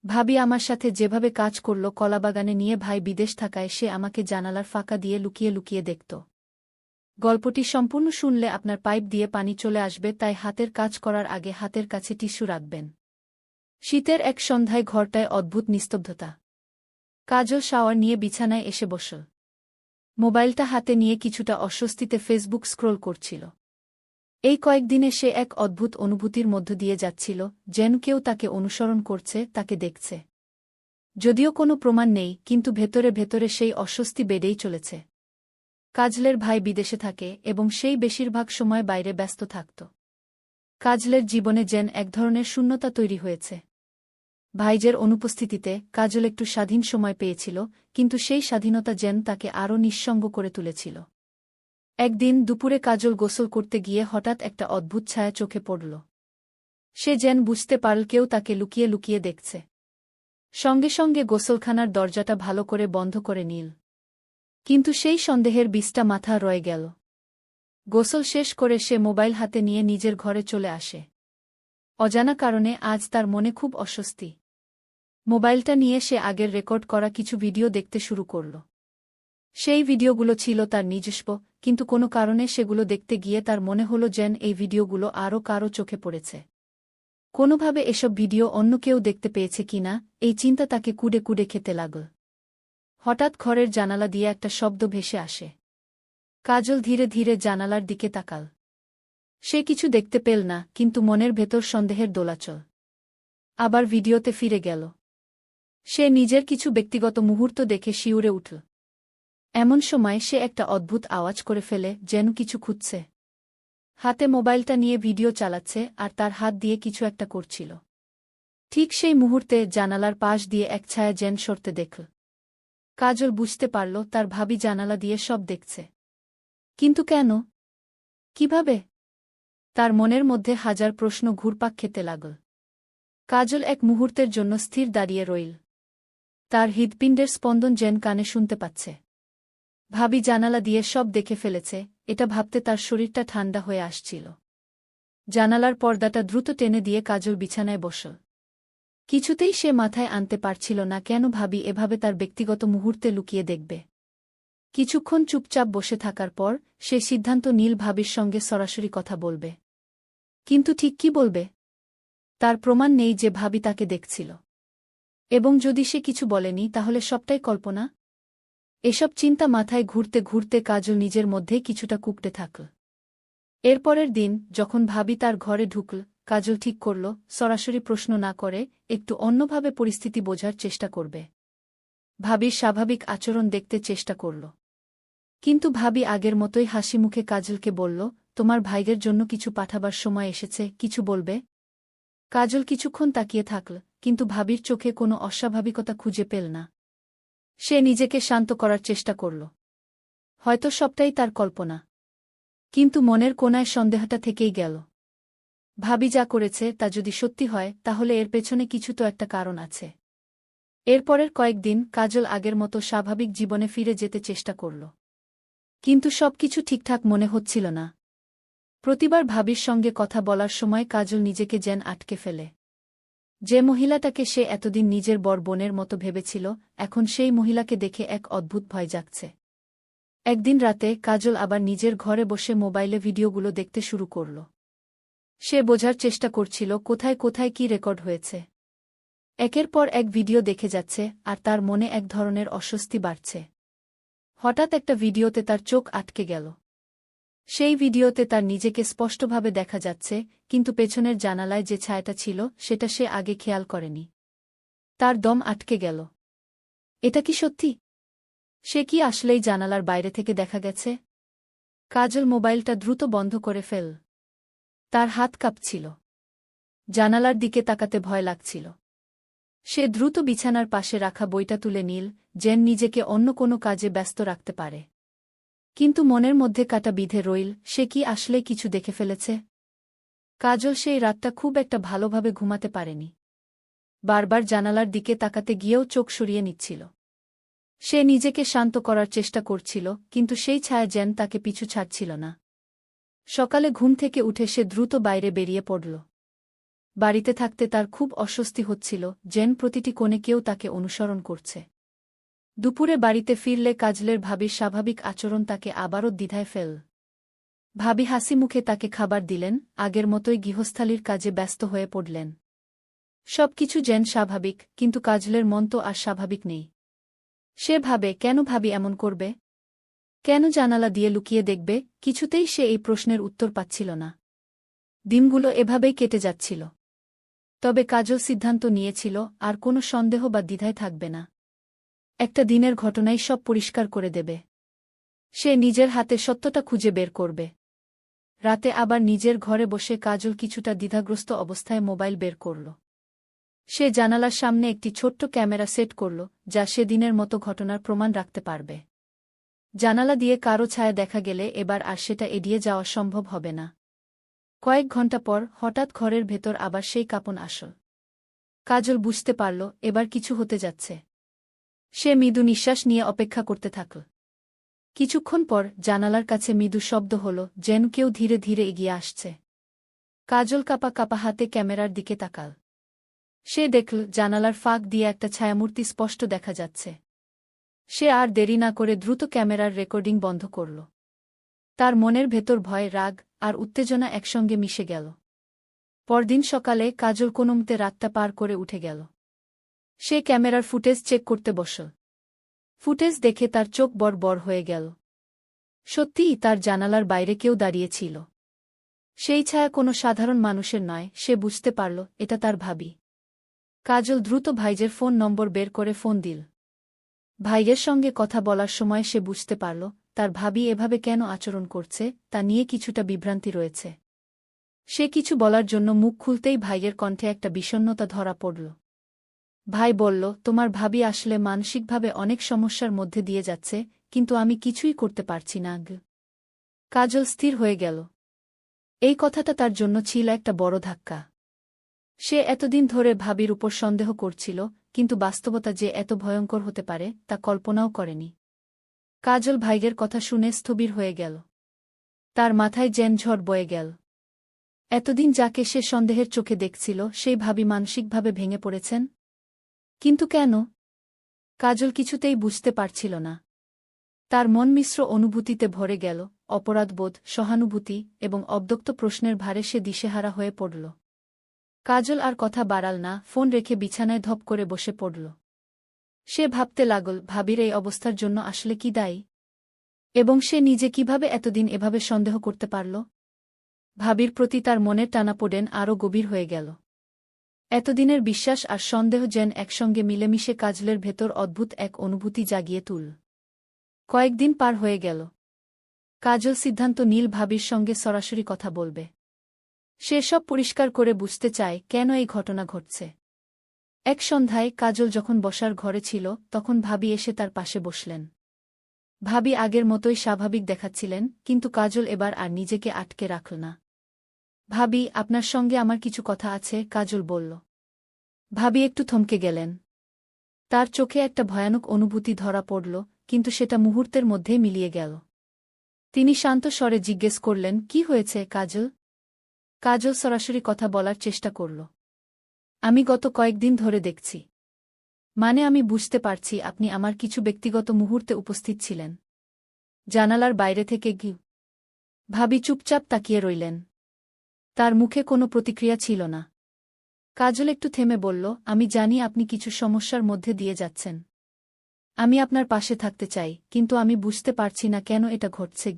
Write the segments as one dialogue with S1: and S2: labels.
S1: ভাবি আমার সাথে যেভাবে কাজ করল কলাবাগানে নিয়ে ভাই বিদেশ থাকায় সে আমাকে জানালার ফাঁকা দিয়ে লুকিয়ে লুকিয়ে দেখত। গল্পটি সম্পূর্ণ শুনলে আপনার পাইপ দিয়ে পানি চলে আসবে, তাই হাতের কাজ করার আগে হাতের কাছে টিস্যু রাখবেন। শীতের এক সন্ধ্যায় ঘরটায় অদ্ভুত নিস্তব্ধতা। কাজল শাওয়ার নিয়ে বিছানায় এসে বসল। মোবাইলটা হাতে নিয়ে কিছুটা অস্বস্তিতে ফেসবুক স্ক্রোল করছিল। এই কয়েকদিনে সে এক অদ্ভুত অনুভূতির মধ্য দিয়ে যাচ্ছিল, যেন কেউ তাকে অনুসরণ করছে, তাকে দেখছে। যদিও কোনো প্রমাণ নেই, কিন্তু ভেতরে ভেতরে সেই অস্বস্তি বেড়েই চলেছে। কাজলের ভাই বিদেশে থাকে এবং সেই বেশিরভাগ সময় বাইরে ব্যস্ত থাকত। কাজলের জীবনে যেন এক ধরনের শূন্যতা তৈরি হয়েছে। ভাইজের অনুপস্থিতিতে কাজল একটু স্বাধীন সময় পেয়েছিল, কিন্তু সেই স্বাধীনতা যেন তাকে আরও নিঃসঙ্গ করে তুলেছিল। একদিন দুপুরে কাজল গোসল করতে গিয়ে হঠাৎ একটা অদ্ভুত ছায়া চোখে পড়ল। সে যেন বুঝতে পারল কেউ তাকে লুকিয়ে লুকিয়ে দেখছে। সঙ্গে সঙ্গে গোসলখানার দরজাটা ভালো করে বন্ধ করে নিল। কিন্তু সেই সন্দেহের বিষটা মাথা রয়ে গেল। গোসল শেষ করে সে মোবাইল হাতে নিয়ে নিজের ঘরে চলে আসে। অজানা কারণে আজ তার মনে খুব অস্বস্তি। মোবাইলটা নিয়ে সে আগের রেকর্ড করা কিছু ভিডিও দেখতে শুরু করল। সেই ভিডিওগুলো ছিল তার নিজস্ব, কিন্তু কোনো কারণে সেগুলো দেখতে গিয়ে তার মনে হল যেন এই ভিডিওগুলো আরও কারও চোখে পড়েছে। কোনোভাবে এসব ভিডিও অন্য কেউ দেখতে পেয়েছে কিনা, এই চিন্তা তাকে কুড়ে কুড়ে খেতে লাগল। হঠাৎ ঘরের জানালা দিয়ে একটা শব্দ ভেসে আসে। কাজল ধীরে ধীরে জানালার দিকে তাকাল। সে কিছু দেখতে পেল না, কিন্তু মনের ভেতর সন্দেহের দোলাচল। আবার ভিডিওতে ফিরে গেল। সে নিজের কিছু ব্যক্তিগত মুহূর্ত দেখে শিউরে উঠল। এমন সময় সে একটা অদ্ভুত আওয়াজ করে ফেলে, যেন কিছু খুঁজছে। হাতে মোবাইলটা নিয়ে ভিডিও চালাচ্ছে আর তার হাত দিয়ে কিছু একটা করছিল। ঠিক সেই মুহূর্তে জানালার পাশ দিয়ে এক ছায়া যেন সরতে দেখল। কাজল বুঝতে পারল তার ভাবি জানালা দিয়ে সব দেখছে। কিন্তু কেন? কিভাবে? তার মনের মধ্যে হাজার প্রশ্ন ঘুরপাক খেতে লাগল। কাজল এক মুহূর্তের জন্য স্থির দাঁড়িয়ে রইল। তার হৃৎপিণ্ডের স্পন্দন যেন কানে শুনতে পাচ্ছে। ভাবি জানালা দিয়ে সব দেখে ফেলেছে, এটা ভাবতে তার শরীরটা ঠান্ডা হয়ে আসছিল। জানালার পর্দাটা দ্রুত টেনে দিয়ে কাজল বিছানায় বসল। কিছুতেই সে মাথায় আনতে পারছিল না কেন ভাবি এভাবে তার ব্যক্তিগত মুহূর্তে লুকিয়ে দেখবে। কিছুক্ষণ চুপচাপ বসে থাকার পর সে সিদ্ধান্ত নিল ভাবির সঙ্গে সরাসরি কথা বলবে। কিন্তু ঠিক কি বলবে? তার প্রমাণ নেই যে ভাবি তাকে দেখছিল। এবং যদি সে কিছু বলেনি তাহলে সবটাই কল্পনা। এসব চিন্তা মাথায় ঘুরতে ঘুরতে কাজল নিজের মধ্যে কিছুটা কুঁকড়ে থাকল। এরপরের দিন যখন ভাবি তার ঘরে ঢুকল, কাজল ঠিক করল সরাসরি প্রশ্ন না করে একটু অন্যভাবে পরিস্থিতি বোঝার চেষ্টা করবে। ভাবির স্বাভাবিক আচরণ দেখতে চেষ্টা করল। কিন্তু ভাবি আগের মতোই হাসিমুখে কাজলকে বলল, তোমার ভাইদের জন্য কিছু পাঠাবার সময় এসেছে, কিছু বলবে? কাজল কিছুক্ষণ তাকিয়ে থাকল, কিন্তু ভাবির চোখে কোনো অস্বাভাবিকতা খুঁজে পেল না। সে নিজেকে শান্ত করার চেষ্টা করল। হয়তো সবটাই তার কল্পনা। কিন্তু মনের কোণায় সন্দেহটা থেকেই গেল। ভাবি যা করেছে তা যদি সত্যি হয় তাহলে এর পেছনে কিছু তো একটা কারণ আছে। এরপরের কয়েকদিন কাজল আগের মতো স্বাভাবিক জীবনে ফিরে যেতে চেষ্টা করল। কিন্তু সবকিছু ঠিকঠাক মনে হচ্ছিল না। প্রতিবার ভাবির সঙ্গে কথা বলার সময় কাজল নিজেকে যেন আটকে ফেলে। যে মহিলাটাকে সে এতদিন নিজের বড় বোনের মতো ভেবেছিল, এখন সেই মহিলাকে দেখে এক অদ্ভুত ভয় জাগছে। একদিন রাতে কাজল আবার নিজের ঘরে বসে মোবাইলে ভিডিওগুলো দেখতে শুরু করল। সে বোঝার চেষ্টা করছিল কোথায় কোথায় কি রেকর্ড হয়েছে। একের পর এক ভিডিও দেখে যাচ্ছে আর তার মনে এক ধরনের অস্বস্তি বাড়ছে। হঠাৎ একটা ভিডিওতে তার চোখ আটকে গেল। সেই ভিডিওতে তার নিজেকে স্পষ্টভাবে দেখা যাচ্ছে, কিন্তু পেছনের জানালায় যে ছায়াটা ছিল সেটা সে আগে খেয়াল করেনি। তার দম আটকে গেল। এটা কি সত্যি? সে কি আসলেই জানালার বাইরে থেকে দেখা গেছে? কাজল মোবাইলটা দ্রুত বন্ধ করে ফেল। তার হাত কাঁপছিল। জানালার দিকে তাকাতে ভয় লাগছিল। সে দ্রুত বিছানার পাশে রাখা বইটা তুলে নিল, যেন নিজেকে অন্য কোনো কাজে ব্যস্ত রাখতে পারে। কিন্তু মনের মধ্যে কাটা বিঁধে রইল, সে কি আসলে কিছু দেখে ফেলেছে? কাজল সেই রাতটা খুব একটা ভালোভাবে ঘুমাতে পারেনি। বারবার জানালার দিকে তাকাতে গিয়েও চোখ সরিয়ে নিচ্ছিল। সে নিজেকে শান্ত করার চেষ্টা করছিল, কিন্তু সেই ছায়া যেন তাকে পিছু ছাড়ছিল না। সকালে ঘুম থেকে উঠে সে দ্রুত বাইরে বেরিয়ে পড়ল। বাড়িতে থাকতে তার খুব অস্বস্তি হচ্ছিল, যেন প্রতিটি কোণে কেউ তাকে অনুসরণ করছে। দুপুরে বাড়িতে ফিরলে কাজলের ভাবির স্বাভাবিক আচরণ তাকে আবারও দ্বিধায় ফেল। ভাবি হাসি মুখে তাকে খাবার দিলেন, আগের মতোই গৃহস্থালির কাজে ব্যস্ত হয়ে পড়লেন। সবকিছু যেন স্বাভাবিক, কিন্তু কাজলের মন তো আর স্বাভাবিক নেই। সে ভাবে, কেন ভাবি এমন করবে? কেন জানালা দিয়ে লুকিয়ে দেখবে? কিছুতেই সে এই প্রশ্নের উত্তর পাচ্ছিল না। দিনগুলো এভাবেই কেটে যাচ্ছিল। তবে কাজল সিদ্ধান্ত নিয়েছিল, আর কোনো সন্দেহ বা দ্বিধায় থাকবে না। একটা দিনের ঘটনাই সব পরিষ্কার করে দেবে। সে নিজের হাতে সত্যটা খুঁজে বের করবে। রাতে আবার নিজের ঘরে বসে কাজল কিছুটা দ্বিধাগ্রস্ত অবস্থায় মোবাইল বের করল। সে জানালার সামনে একটি ছোট্ট ক্যামেরা সেট করল, যা সেদিনের মতো ঘটনার প্রমাণ রাখতে পারবে। জানালা দিয়ে কারো ছায়া দেখা গেলে এবার আর সেটা এড়িয়ে যাওয়া সম্ভব হবে না। কয়েক ঘণ্টা পর হঠাৎ ঘরের ভেতর আবার সেই কাঁপন আসল। কাজল বুঝতে পারল, এবার কিছু হতে যাচ্ছে। সে মৃদু নিঃশ্বাস নিয়ে অপেক্ষা করতে থাকল। কিছুক্ষণ পর জানালার কাছে মৃদু শব্দ হল, যেন কেউ ধীরে ধীরে এগিয়ে আসছে। কাজল কাঁপা কাঁপা হাতে ক্যামেরার দিকে তাকাল। সে দেখল জানালার ফাঁক দিয়ে একটা ছায়ামূর্তি স্পষ্ট দেখা যাচ্ছে। সে আর দেরি না করে দ্রুত ক্যামেরার রেকর্ডিং বন্ধ করল। তার মনের ভেতর ভয়, রাগ আর উত্তেজনা একসঙ্গে মিশে গেল। পরদিন সকালে কাজল কোনোমতে রাতটা পার করে উঠে গেল। সে ক্যামেরার ফুটেজ চেক করতে বসল। ফুটেজ দেখে তার চোখ বড় হয়ে গেল। সত্যিই তার জানালার বাইরে কেউ দাঁড়িয়েছিল। সেই ছায়া কোনো সাধারণ মানুষের নয়, সে বুঝতে পারল এটা তার ভাবি। কাজল দ্রুত ভাইয়ের ফোন নম্বর বের করে ফোন দিল। ভাইয়ের সঙ্গে কথা বলার সময় সে বুঝতে পারল, তার ভাবি এভাবে কেন আচরণ করছে তা নিয়ে কিছুটা বিভ্রান্তি রয়েছে। সে কিছু বলার জন্য মুখ খুলতেই ভাইয়ের কণ্ঠে একটা বিষণ্ণতা ধরা পড়ল। ভাই বলল, তোমার ভাবি আসলে মানসিকভাবে অনেক সমস্যার মধ্যে দিয়ে যাচ্ছে, কিন্তু আমি কিছুই করতে পারছি না। কাজল স্থির হয়ে গেল। এই কথাটা তার জন্য ছিল একটা বড় ধাক্কা। সে এতদিন ধরে ভাবির উপর সন্দেহ করছিল, কিন্তু বাস্তবতা যে এত ভয়ঙ্কর হতে পারে তা কল্পনাও করেনি। কাজল ভাইয়ের কথা শুনে স্থবির হয়ে গেল। তার মাথায় যেন ঝড় বয়ে গেল। এতদিন যাকে সে সন্দেহের চোখে দেখছিল, সেই ভাবি মানসিকভাবে ভেঙে পড়েছেন। কিন্তু কেন? কাজল কিছুতেই বুঝতে পারছিল না। তার মন মিশ্র অনুভূতিতে ভরে গেল, অপরাধবোধ, সহানুভূতি এবং অব্যক্ত প্রশ্নের ভারে সে দিশেহারা হয়ে পড়ল। কাজল আর কথা বাড়াল না, ফোন রেখে বিছানায় ধপ করে বসে পড়ল। সে ভাবতে লাগল, ভাবির এই অবস্থার জন্য আসলে কি দায়ী? এবং সে নিজে কিভাবে এতদিন এভাবে সন্দেহ করতে পারল? ভাবির প্রতি তার মনের টানাপোড়েন আরও গভীর হয়ে গেল। এতদিনের বিশ্বাস আর সন্দেহ যেন একসঙ্গে মিলেমিশে কাজলের ভেতর অদ্ভুত এক অনুভূতি জাগিয়ে তুল। কয়েকদিন পার হয়ে গেল। কাজল সিদ্ধান্ত নীল ভাবির সঙ্গে সরাসরি কথা বলবে। সে সব পরিষ্কার করে বুঝতে চায় কেন এই ঘটনা ঘটছে। এক সন্ধ্যায় কাজল যখন বসার ঘরে ছিল, তখন ভাবি এসে তার পাশে বসলেন। ভাবি আগের মতোই স্বাভাবিক দেখাচ্ছিলেন, কিন্তু কাজল এবার আর নিজেকে আটকে রাখল না। ভাবি, আপনার সঙ্গে আমার কিছু কথা আছে, কাজল বলল। ভাবি একটু থমকে গেলেন। তার চোখে একটা ভয়ানক অনুভূতি ধরা পড়ল, কিন্তু সেটা মুহূর্তের মধ্যেই মিলিয়ে গেল। তিনি শান্ত স্বরে জিজ্ঞেস করলেন, কি হয়েছে কাজল? কাজল সরাসরি কথা বলার চেষ্টা করল। আমি গত কয়েকদিন ধরে দেখছি। মানে আমি বুঝতে পারছি আপনি আমার কিছু ব্যক্তিগত মুহূর্তে উপস্থিত ছিলেন। জানালার বাইরে থেকে গিয়ে ভাবি চুপচাপ তাকিয়ে রইলেন। তার মুখে কোনো প্রতিক্রিয়া ছিল না। কাজল একটু থেমে বলল, আমি জানি আপনি কিছু সমস্যার মধ্যে দিয়ে যাচ্ছেন। আমি আপনার পাশে থাকতে চাই, কিন্তু আমি বুঝতে পারছি না কেন এটা ঘটছে।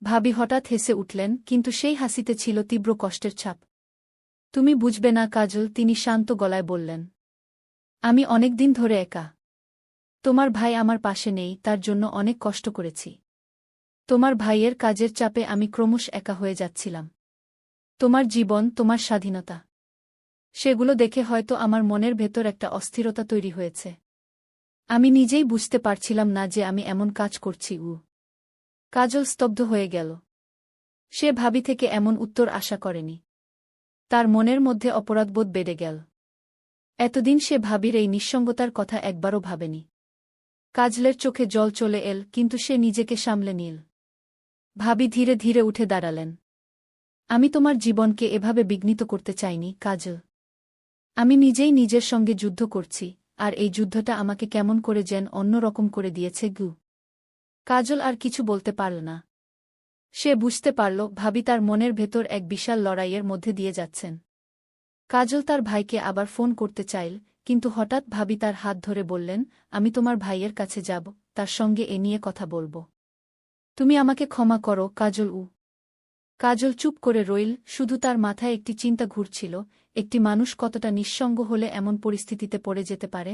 S1: ভাবি হঠাৎ হেসে উঠলেন, কিন্তু সেই হাসিতে ছিল তীব্র কষ্টের ছাপ। তুমি বুঝবে না কাজল, তিনি শান্ত গলায় বললেন। আমি অনেকদিন ধরে একা। তোমার ভাই আমার পাশে নেই, তার জন্য অনেক কষ্ট করেছি। তোমার ভাইয়ের কাজের চাপে আমি ক্রমশ একা হয়ে যাচ্ছিলাম। তোমার জীবন, তোমার স্বাধীনতা, সেগুলো দেখে হয়তো আমার মনের ভেতর একটা অস্থিরতা তৈরি হয়েছে। আমি নিজেই বুঝতে পারছিলাম না যে আমি এমন কাজ করছি। কাজল স্তব্ধ হয়ে গেল। সে ভাবি থেকে এমন উত্তর আশা করেনি। তার মনের মধ্যে অপরাধবোধ বেড়ে গেল। এতদিন সে ভাবির এই নিঃসঙ্গতার কথা একবারও ভাবেনি। কাজলের চোখে জল চলে এল, কিন্তু সে নিজেকে সামলে নিল। ভাবি ধীরে ধীরে উঠে দাঁড়ালেন। আমি তোমার জীবনকে এভাবে বিঘ্নিত করতে চাইনি, কাজল। আমি নিজেই নিজের সঙ্গে যুদ্ধ করছি, আর এই যুদ্ধটা আমাকে কেমন করে যেন অন্য রকম করে দিয়েছে গু। কাজল আর কিছু বলতে পারল না। সে বুঝতে পারল ভাবি তার মনের ভেতর এক বিশাল লড়াইয়ের মধ্যে দিয়ে যাচ্ছেন। কাজল তার ভাইকে আবার ফোন করতে চাইল, কিন্তু হঠাৎ ভাবি তার হাত ধরে বললেন, আমি তোমার ভাইয়ের কাছে যাব, তার সঙ্গে এ নিয়ে কথা বলব। তুমি আমাকে ক্ষমা করো, কাজল। কাজল চুপ করে রইল, শুধু তার মাথায় একটি চিন্তা ঘুরছিল, একটি মানুষ কতটা নিঃসঙ্গ হলে এমন পরিস্থিতিতে পড়ে যেতে পারে।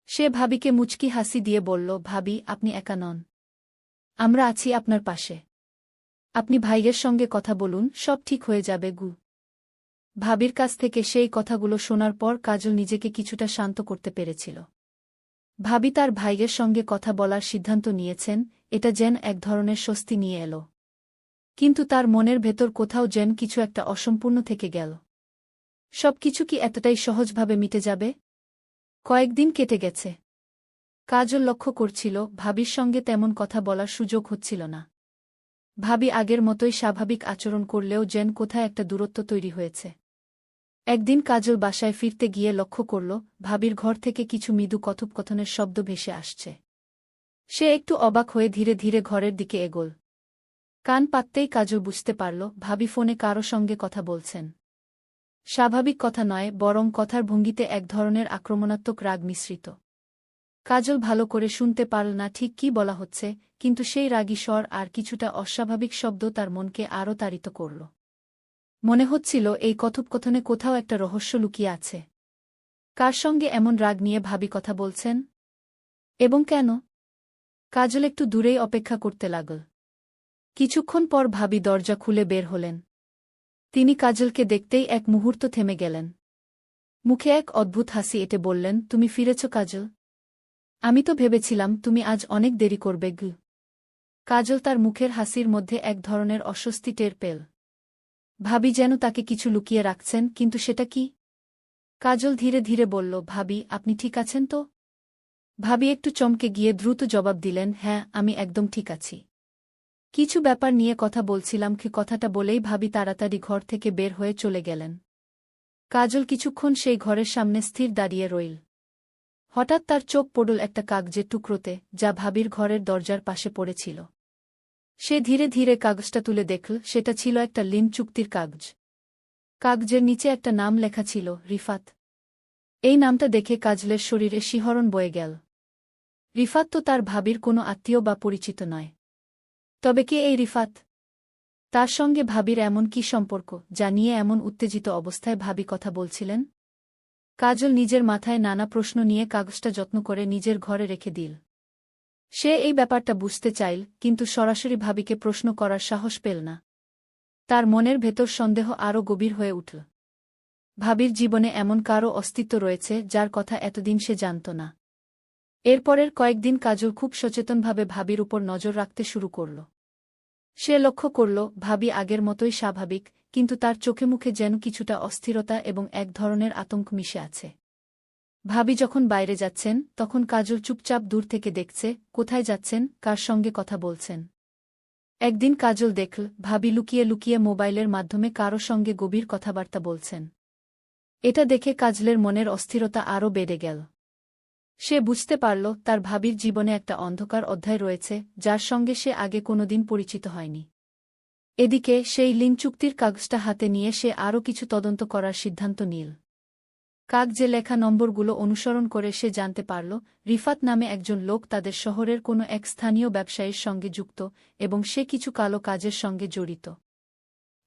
S1: সে ভাবিকে মুচকি হাসি দিয়ে বলল, ভাবি, আপনি একা নন। আমরা আছি আপনার পাশে। আপনি ভাইয়ের সঙ্গে কথা বলুন, সব ঠিক হয়ে যাবে গু। ভাবির কাছ থেকে সেই কথাগুলো শোনার পর কাজল নিজেকে কিছুটা শান্ত করতে পেরেছিল। ভাবি তার ভাইয়ের সঙ্গে কথা বলার সিদ্ধান্ত নিয়েছেন, এটা যেন এক ধরনের স্বস্তি নিয়ে এল। কিন্তু তার মনের ভেতর কোথাও যেন কিছু একটা অসম্পূর্ণ থেকে গেল। সবকিছু কি এতটাই সহজভাবে মিটে যাবে? কয়েকদিন কেটে গেছে। কাজল লক্ষ্য করছিল ভাবির সঙ্গে তেমন কথা বলার সুযোগ হচ্ছিল না। ভাবি আগের মতোই স্বাভাবিক আচরণ করলেও যেন কোথায় একটা দূরত্ব তৈরি হয়েছে। একদিন কাজল বাসায় ফিরতে গিয়ে লক্ষ্য করল ভাবির ঘর থেকে কিছু মৃদু কথোপকথনের শব্দ ভেসে আসছে। সে একটু অবাক হয়ে ধীরে ধীরে ঘরের দিকে এগোল। কান পাততেই কাজল বুঝতে পারল ভাবি ফোনে কারো সঙ্গে কথা বলছেন। স্বাভাবিক কথা নয়, বরং কথার ভঙ্গিতে এক ধরনের আক্রমণাত্মক রাগ মিশ্রিত। কাজল ভালো করে শুনতে পারল না ঠিক কী বলা হচ্ছে, কিন্তু সেই রাগী স্বর আর কিছুটা অস্বাভাবিক শব্দ তার মনকে আরও তাড়িত করল। মনে হচ্ছিল এই কথোপকথনে কোথাও একটা রহস্য লুকিয়ে আছে। কার সঙ্গে এমন রাগ নিয়ে ভাবি কথা বলছেন? এবং কেন? কাজল একটু দূরেই অপেক্ষা করতে লাগল। কিছুক্ষণ পর ভাবি দরজা খুলে বের হলেন। তিনি কাজলকে দেখতেই এক মুহূর্ত থেমে গেলেন। মুখে এক অদ্ভুত হাসি এঁটে বললেন, তুমি ফিরেছ কাজল? আমি তো ভেবেছিলাম তুমি আজ অনেক দেরি করবে গু। কাজল তার মুখের হাসির মধ্যে এক ধরনের অস্বস্তি টের পেল। ভাবি যেন তাকে কিছু লুকিয়ে রাখছেন, কিন্তু সেটা কি? কাজল ধীরে ধীরে বলল, ভাবি, আপনি ঠিক আছেন তো? ভাবি একটু চমকে গিয়ে দ্রুত জবাব দিলেন, হ্যাঁ, আমি একদম ঠিক আছি। কিছু ব্যাপার নিয়ে কথা বলছিলাম। কি কথাটা বলেই ভাবি তাড়াতাড়ি ঘর থেকে বের হয়ে চলে গেলেন। কাজল কিছুক্ষণ সেই ঘরের সামনে স্থির দাঁড়িয়ে রইল। হঠাৎ তার চোখ পড়ল একটা কাগজের টুকরোতে, যা ভাবির ঘরের দরজার পাশে পড়েছিল। সে ধীরে ধীরে কাগজটা তুলে দেখল, সেটা ছিল একটা লিন চুক্তির কাগজ। কাগজের নিচে একটা নাম লেখা ছিল, রিফাত। এই নামটা দেখে কাজলের শরীরে শিহরণ বয়ে গেল। রিফাত তো তার ভাবির কোনো আত্মীয় বা পরিচিত নয়। তবে কে এই রিফাত? তার সঙ্গে ভাবির এমন কি সম্পর্ক, যা নিয়ে এমন উত্তেজিত অবস্থায় ভাবি কথা বলছিলেন? কাজল নিজের মাথায় নানা প্রশ্ন নিয়ে কাগজটা যত্ন করে নিজের ঘরে রেখে দিল। সে এই ব্যাপারটা বুঝতে চাইল, কিন্তু সরাসরি ভাবিকে প্রশ্ন করার সাহস পেল না। তার মনের ভেতর সন্দেহ আরও গভীর হয়ে উঠল। ভাবির জীবনে এমন কারও অস্তিত্ব রয়েছে যার কথা এতদিন সে জানত না। এরপরের কয়েকদিন কাজল খুব সচেতনভাবে ভাবির উপর নজর রাখতে শুরু করল। সে লক্ষ্য করল ভাবি আগের মতোই স্বাভাবিক, কিন্তু তার চোখে মুখে যেন কিছুটা অস্থিরতা এবং এক ধরনের আতঙ্ক মিশে আছে। ভাবি যখন বাইরে যাচ্ছেন, তখন কাজল চুপচাপ দূর থেকে দেখছে কোথায় যাচ্ছেন, কার সঙ্গে কথা বলছেন। একদিন কাজল দেখল ভাবি লুকিয়ে লুকিয়ে মোবাইলের মাধ্যমে কারো সঙ্গে গভীর কথাবার্তা বলছেন। এটা দেখে কাজলের মনের অস্থিরতা আরও বেড়ে গেল। সে বুঝতে পারল তার ভাবির জীবনে একটা অন্ধকার অধ্যায় রয়েছে, যার সঙ্গে সে আগে কোনোদিন পরিচিত হয়নি। এদিকে সেই লিন চুক্তির কাগজটা হাতে নিয়ে সে আরও কিছু তদন্ত করার সিদ্ধান্ত নিল। কাগজে লেখা নম্বরগুলো অনুসরণ করে সে জানতে পারল রিফাত নামে একজন লোক তাদের শহরের কোনো এক স্থানীয় ব্যবসায়ীর সঙ্গে যুক্ত, এবং সে কিছু কালো কাজের সঙ্গে জড়িত।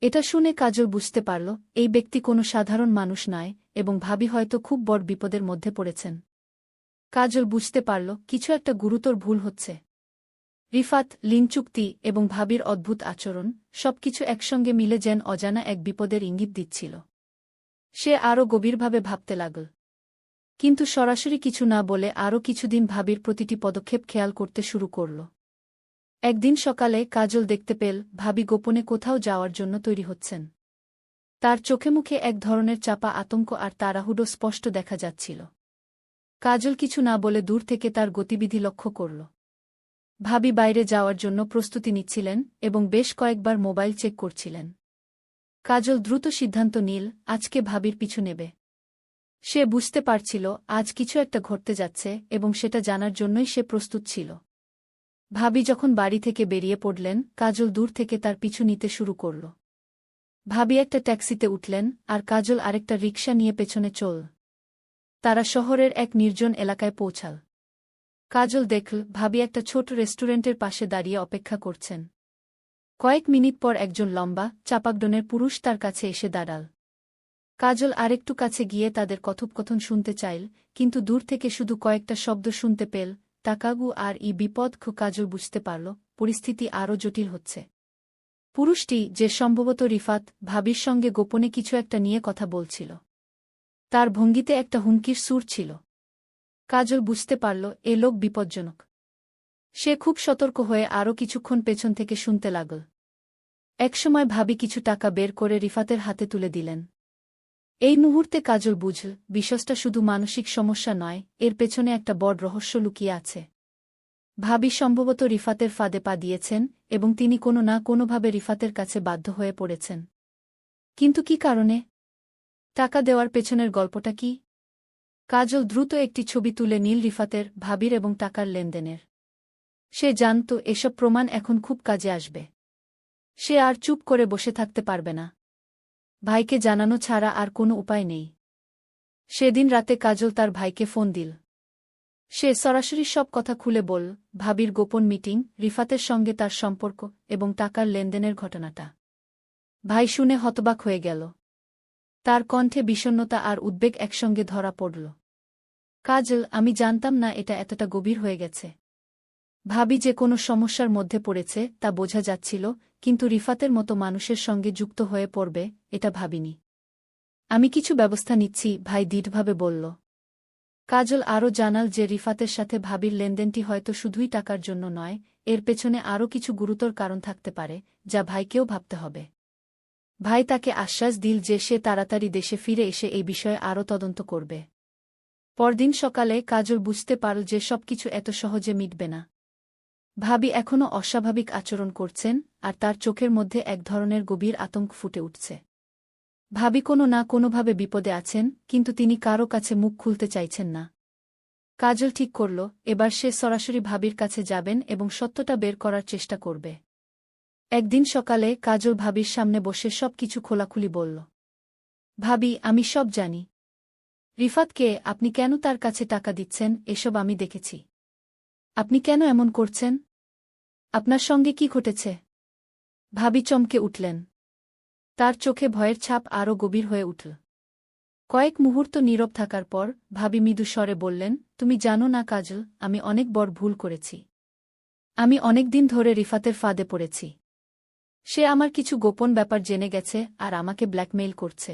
S1: এটা শুনে কাজল বুঝতে পারল এই ব্যক্তি কোনো সাধারণ মানুষ নয়, এবং ভাবি হয়তো খুব বড় বিপদের মধ্যে পড়েছেন। কাজল বুঝতে পারল কিছু একটা গুরুতর ভুল হচ্ছে। রিফাত, লিন চুক্তি এবং ভাবির অদ্ভুত আচরণ, সবকিছু একসঙ্গে মিলে যেন অজানা এক বিপদের ইঙ্গিত দিচ্ছিল। সে আরও গভীরভাবে ভাবতে লাগল, কিন্তু সরাসরি কিছু না বলে আরও কিছুদিন ভাবির প্রতিটি পদক্ষেপ খেয়াল করতে শুরু করল। একদিন সকালে কাজল দেখতে পেল ভাবি গোপনে কোথাও যাওয়ার জন্য তৈরি হচ্ছেন। তার চোখে মুখে এক ধরনের চাপা আতঙ্ক আর তাড়াহুড়ো স্পষ্ট দেখা যাচ্ছিল। কাজল কিছু না বলে দূর থেকে তার গতিবিধি লক্ষ্য করল। ভাবি বাইরে যাওয়ার জন্য প্রস্তুতি নিচ্ছিলেন এবং বেশ কয়েকবার মোবাইল চেক করছিলেন। কাজল দ্রুত সিদ্ধান্ত নিল আজকে ভাবির পিছু নেবে। সে বুঝতে পারছিল আজ কিছু একটা ঘটতে যাচ্ছে এবং সেটা জানার জন্যই সে প্রস্তুত ছিল। ভাবি যখন বাড়ি থেকে বেরিয়ে পড়লেন, কাজল দূর থেকে তার পিছু নিতে শুরু করল। ভাবি একটা ট্যাক্সিতে উঠলেন আর কাজল আরেকটা রিকশা নিয়ে পেছনে চল। তারা শহরের এক নির্জন এলাকায় পৌঁছাল। কাজল দেখল ভাবি একটা ছোট রেস্টুরেন্টের পাশে দাঁড়িয়ে অপেক্ষা করছেন। কয়েক মিনিট পর একজন লম্বা, চাপাকডনের পুরুষ তার কাছে এসে দাঁড়াল। কাজল আরেকটু কাছে গিয়ে তাদের কথোপকথন শুনতে চাইল, কিন্তু দূর থেকে শুধু কয়েকটা শব্দ শুনতে পেল, টাকাগু আর বিপদ। কাজল বুঝতে পারল পরিস্থিতি আরও জটিল হচ্ছে। পুরুষটি, যে সম্ভবত রিফাত, ভাবির সঙ্গে গোপনে কিছু একটা নিয়ে কথা বলছিল। তার ভঙ্গিতে একটা হুমকির সুর ছিল। কাজল বুঝতে পারল এ লোক বিপজ্জনক। সে খুব সতর্ক হয়ে আরও কিছুক্ষণ পেছন থেকে শুনতে লাগল। একসময় ভাবি কিছু টাকা বের করে রিফাতের হাতে তুলে দিলেন। এই মুহূর্তে কাজল বুঝল বিষয়টা শুধু মানসিক সমস্যা নয়, এর পেছনে একটা বড় রহস্য লুকিয়ে আছে। ভাবি সম্ভবত রিফাতের ফাঁদে পা দিয়েছেন এবং তিনি কোনো না কোনোভাবে রিফাতের কাছে বাধ্য হয়ে পড়েছেন। কিন্তু কি কারণে? টাকা দেওয়ার পেছনের গল্পটা কি? কাজল দ্রুত একটি ছবি তুলে নীল রিফাতের, ভাবির এবং টাকার লেনদেনের। সে জানত এসব প্রমাণ এখন খুব কাজে আসবে। সে আর চুপ করে বসে থাকতে পারবে না। ভাইকে জানানো ছাড়া আর কোনো উপায় নেই। সেদিন রাতে কাজল তার ভাইকে ফোন দিল। সে সরাসরি সব কথা খুলে বলল, ভাবির গোপন মিটিং, রিফাতের সঙ্গে তার সম্পর্ক এবং টাকার লেনদেনের ঘটনাটা। ভাই শুনে হতবাক হয়ে গেল। তার কণ্ঠে বিষণ্ণতা আর উদ্বেগ একসঙ্গে ধরা পড়ল। কাজল, আমি জানতাম না এটা এতটা গভীর হয়ে গেছে। ভাবি যে কোনো সমস্যার মধ্যে পড়েছে তা বোঝা যাচ্ছিল, কিন্তু রিফাতের মতো মানুষের সঙ্গে যুক্ত হয়ে পড়বে এটা ভাবিনি। আমি কিছু ব্যবস্থা নিচ্ছি, ভাই দৃঢ়ভাবে বলল। কাজল আরও জানাল যে রিফাতের সাথে ভাবির লেনদেনটি হয়তো শুধুই টাকার জন্য নয়, এর পেছনে আরও কিছু গুরুতর কারণ থাকতে পারে, যা ভাইকেও ভাবতে হবে। ভাই তাকে আশ্বাস দিল যে সে তাড়াতাড়ি দেশে ফিরে এসে এই বিষয়ে আরও তদন্ত করবে। পরদিন সকালে কাজল বুঝতে পারল যে সবকিছু এত সহজে মিটবে না। ভাবি এখনও অস্বাভাবিক আচরণ করছেন আর তার চোখের মধ্যে এক ধরনের গভীর আতঙ্ক ফুটে উঠছে। ভাবি কোনো না কোনোভাবে বিপদে আছেন, কিন্তু তিনি কারও কাছে মুখ খুলতে চাইছেন না। কাজল ঠিক করল এবার সে সরাসরি ভাবির কাছে যাবেন এবং সত্যটা বের করার চেষ্টা করবে। একদিন সকালে কাজল ভাবির সামনে বসে সবকিছু খোলাখুলি বলল। ভাবি, আমি সব জানি। রিফাতকে, আপনি কেন তার কাছে টাকা দিচ্ছেন এসব আমি দেখেছি। আপনি কেন এমন করছেন? আপনার সঙ্গে কি ঘটেছে? ভাবি চমকে উঠলেন। তার চোখে ভয়ের ছাপ আরও গভীর হয়ে উঠল। কয়েক মুহূর্ত নীরব থাকার পর ভাবি মৃদু স্বরে বললেন, তুমি জানো না কাজল, আমি অনেক বড় ভুল করেছি। আমি অনেক দিন ধরে রিফাতের ফাঁদে পড়েছি। সে আমার কিছু গোপন ব্যাপার জেনে গেছে আর আমাকে ব্ল্যাকমেইল করছে।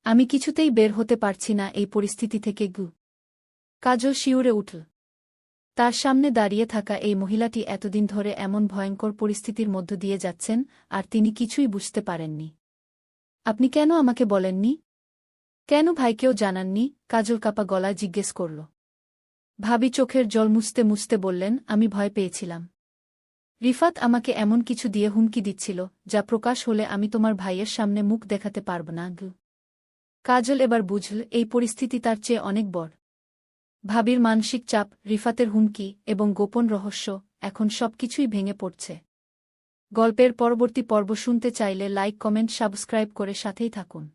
S1: আমি কিছুতেই বের হতে পারছি না এই পরিস্থিতি থেকে। কাজল শিউরে উঠল। তার সামনে দাঁড়িয়ে থাকা এই মহিলাটি এতদিন ধরে এমন ভয়ঙ্কর পরিস্থিতির মধ্য দিয়ে যাচ্ছেন আর তিনি কিছুই বুঝতে পারেননি। আপনি কেন আমাকে বলেননি? কেন ভাইকেও জানাননি? কাজল কাপা গলায় জিজ্ঞেস করল। ভাবি চোখের জল মুছতে মুছতে বললেন, আমি ভয় পেয়েছিলাম। রিফাত আমাকে এমন কিছু দিয়ে হুমকি দিচ্ছিল যা প্রকাশ হলে আমি তোমার ভাইয়ের সামনে মুখ দেখাতে পারব না। কাজল এবার বুঝল এই পরিস্থিতি তার চেয়ে অনেক বড়। ভাবির মানসিক চাপ, রিফাতের হুমকি এবং গোপন রহস্য, এখন সবকিছুই ভেঙে পড়ছে। গল্পের পরবর্তী পর্ব শুনতে চাইলে লাইক, কমেন্ট, সাবস্ক্রাইব করে সাথেই থাকুন।